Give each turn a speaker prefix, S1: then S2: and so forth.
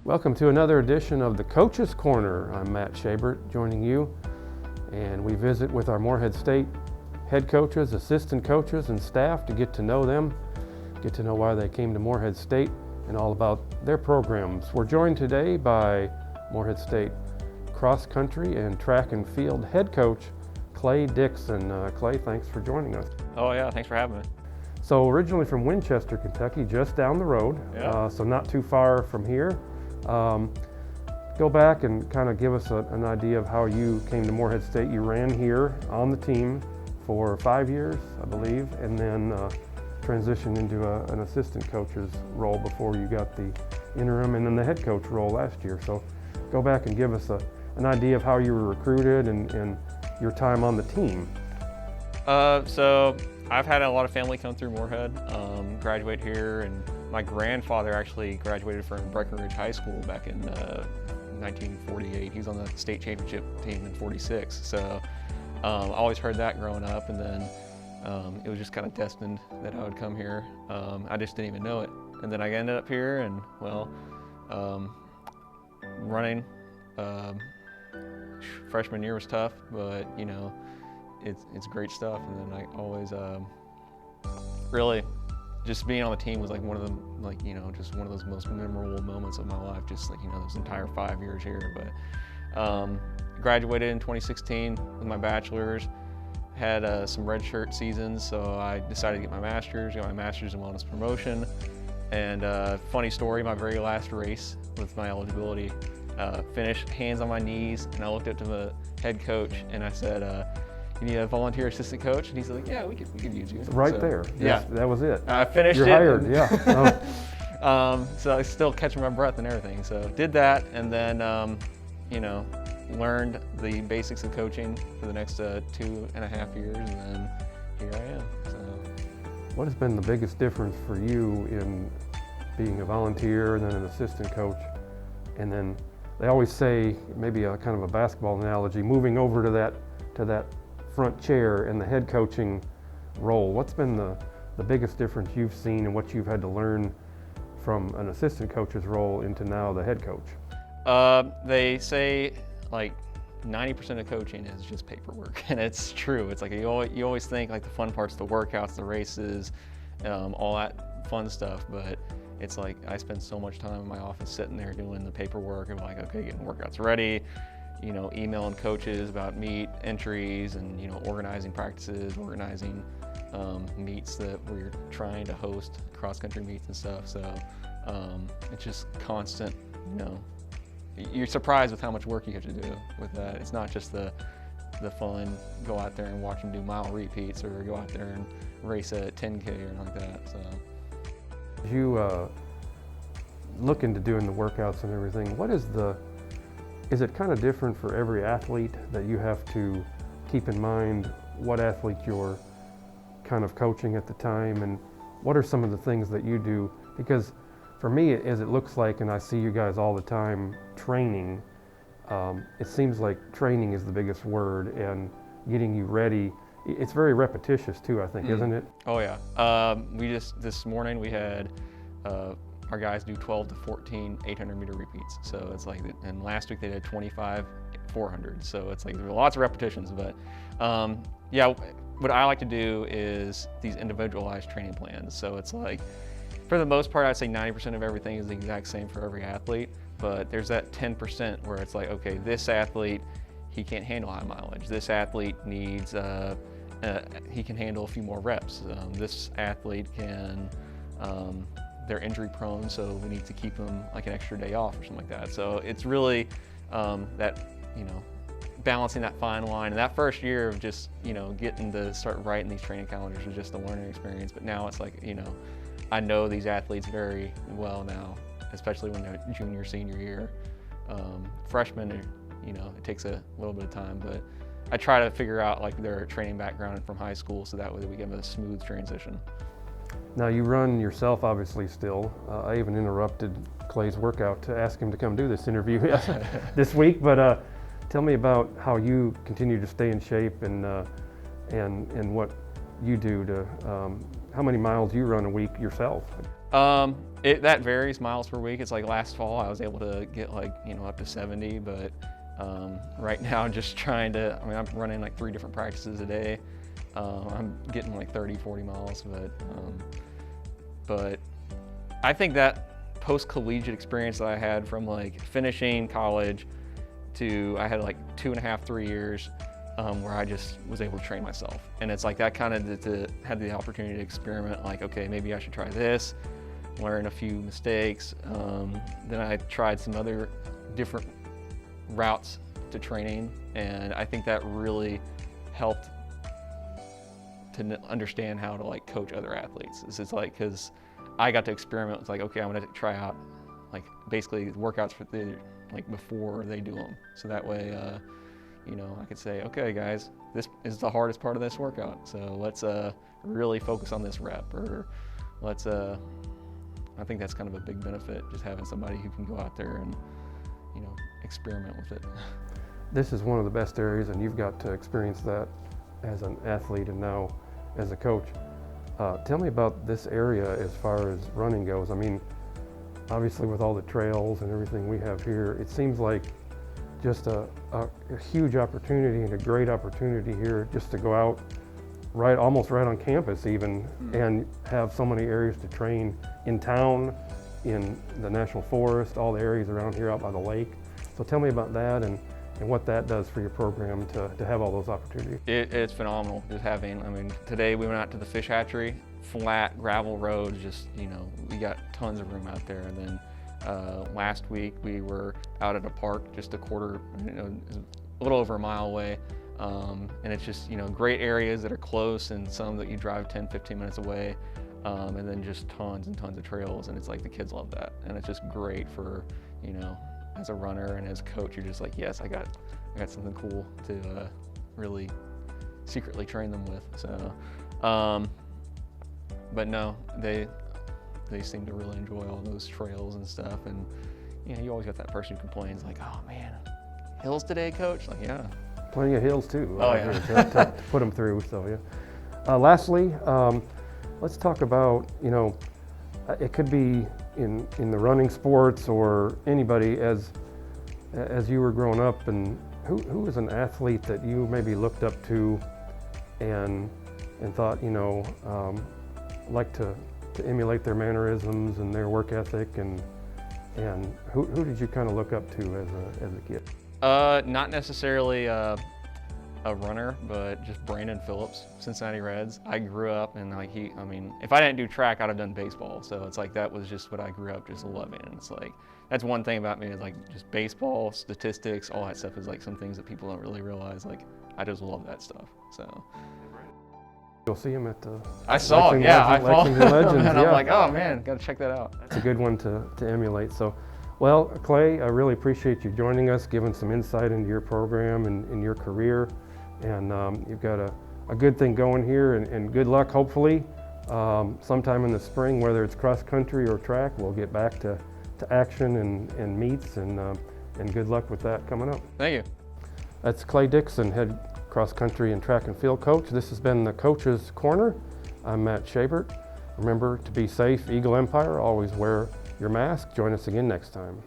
S1: Welcome to another edition of the Coach's Corner. I'm Matt Schabert joining you, and we visit with our Morehead State head coaches, assistant coaches, and staff to get to know them, get to know why they came to Morehead State and all about their programs. We're joined today by Morehead State cross country and track and field head coach Clay Dixon. Clay, thanks for joining us.
S2: Oh yeah, thanks for having me.
S1: So originally from Winchester, Kentucky, just down the road, so not too far from here. Go back and kind of give us an idea of how you came to Morehead State. You ran here on the team for 5 years, I believe, and then transitioned into an assistant coach's role before you got the interim and then the head coach role last year. So go back and give us an idea of how you were recruited and your time on the team.
S2: So I've had a lot of family come through Moorhead, graduate here, and my grandfather actually graduated from Breckenridge High School back in 1948. He was on the state championship team in '46. So I always heard that growing up, and then it was just kind of destined that I would come here. I just didn't even know it. And then I ended up here, and well, running freshman year was tough, but you know, it's great stuff. And then I always really just being on the team was like one of them, like, you know, just one of those most memorable moments of my life, just like, you know, those entire 5 years here. But graduated in 2016 with my bachelor's, had some redshirt seasons, so I decided to get my master's, got my master's in wellness promotion. And funny story, my very last race with my eligibility, finished hands on my knees, and I looked up to the head coach and I said, you need a volunteer assistant coach? And he's like, yeah, we could use you.
S1: Right
S2: so,
S1: there.
S2: Yeah.
S1: That was it.
S2: I finished
S1: You're
S2: it.
S1: You're hired, yeah.
S2: So I still catching my breath and everything. So did that, and then, you know, learned the basics of coaching for the next 2.5 years, and then here I am. So.
S1: What has been the biggest difference for you in being a volunteer and then an assistant coach? And then they always say, maybe a kind of a basketball analogy, moving over to that front chair in the head coaching role. What's been the biggest difference you've seen and what you've had to learn from an assistant coach's role into now the head coach?
S2: They say like 90% of coaching is just paperwork, and it's true. It's like you always think like the fun part's the workouts, the races, all that fun stuff, but it's like I spend so much time in my office sitting there doing the paperwork and like, okay, getting workouts ready, you know, emailing coaches about meet entries and, you know, organizing practices, organizing meets that we're trying to host, cross-country meets and stuff. So it's just constant, you know, you're surprised with how much work you have to do with that. It's not just the fun, go out there and watch them do mile repeats or go out there and race a 10K or anything like that. So.
S1: As you look into doing the workouts and everything, is it kind of different for every athlete that you have to keep in mind what athlete you're kind of coaching at the time, and what are some of the things that you do? Because for me, as it looks like, and I see you guys all the time training, it seems like training is the biggest word, and getting you ready. It's very repetitious too, I think, isn't it?
S2: Oh yeah. This morning we had our guys do 12 to 14 800-meter repeats. So it's like, and last week they did 25 400. So it's like there are lots of repetitions, but yeah, what I like to do is these individualized training plans. So it's like, for the most part, I'd say 90% of everything is the exact same for every athlete, but there's that 10% where it's like, okay, this athlete, he can't handle high mileage. This athlete needs, he can handle a few more reps. This athlete can, they're injury prone, so we need to keep them like an extra day off or something like that. So it's really that, you know, balancing that fine line. And that first year of just, you know, getting to start writing these training calendars was just a learning experience. But now it's like, you know, I know these athletes very well now, especially when they're junior, senior year. Freshmen, you know, it takes a little bit of time, but I try to figure out like their training background from high school, so that way we give a smooth transition.
S1: Now you run yourself obviously still. I even interrupted Clay's workout to ask him to come do this interview this week, but tell me about how you continue to stay in shape and what you do to, how many miles you run a week yourself?
S2: That varies miles per week. It's like last fall I was able to get like, up to 70, but right now just trying to, I'm running like 3 different practices a day. I'm getting like 30, 40 miles, but I think that post-collegiate experience that I had from like finishing college to, I had like 2.5, 3 years where I just was able to train myself. And it's like that kind of had the opportunity to experiment, like, okay, maybe I should try this, learn a few mistakes. Then I tried some other different routes to training, and I think that really helped to understand how to like coach other athletes. It's like, because I got to experiment with like, okay, I'm gonna try out like basically workouts for like before they do them. So that way, I could say, okay guys, this is the hardest part of this workout. So let's really focus on this rep, or let's, I think that's kind of a big benefit, just having somebody who can go out there and, experiment with it.
S1: This is one of the best areas, and you've got to experience that as an athlete and now as a coach. Tell me about this area as far as running goes. I mean, obviously with all the trails and everything we have here, it seems like just a huge opportunity and a great opportunity here just to go out almost right on campus even, and have so many areas to train in town, in the National Forest, all the areas around here out by the lake. So tell me about that and what that does for your program to have all those opportunities.
S2: It's phenomenal just having, today we went out to the fish hatchery, flat gravel roads, just, we got tons of room out there. And then last week we were out at a park just a little over a mile away. And it's just, great areas that are close and some that you drive 10, 15 minutes away. And then just tons and tons of trails, and it's like the kids love that. And it's just great for, as a runner and as a coach, you're just like, yes, I got something cool to really secretly train them with. So, but no, they seem to really enjoy all those trails and stuff. And you always got that person who complains like, oh man, hills today, coach? Like, yeah.
S1: Plenty of hills too.
S2: Oh yeah.
S1: to put them through, so yeah. Lastly, let's talk about, it could be in the running sports or anybody as you were growing up, and who was an athlete that you maybe looked up to and thought, like to emulate their mannerisms and their work ethic, and who did you kind of look up to as a kid?
S2: Not necessarily a runner, but just Brandon Phillips, Cincinnati Reds. I grew up and like if I didn't do track, I'd have done baseball. So it's like, that was just what I grew up just loving. And it's like, that's one thing about me is like just baseball, statistics, all that stuff is like some things that people don't really realize. Like, I just love that stuff, so.
S1: You'll see him at the
S2: I saw it, yeah. I followed him and
S1: yeah.
S2: I'm like, oh man, gotta check that out.
S1: It's a good one to emulate. So, well, Clay, I really appreciate you joining us, giving some insight into your program and your career. And you've got a good thing going here, and good luck, hopefully. Sometime in the spring, whether it's cross country or track, we'll get back to action and meets, and good luck with that coming up.
S2: Thank you.
S1: That's Clay Dixon, head cross country and track and field coach. This has been the Coach's Corner. I'm Matt Schabert. Remember to be safe, Eagle Empire, always wear your mask. Join us again next time.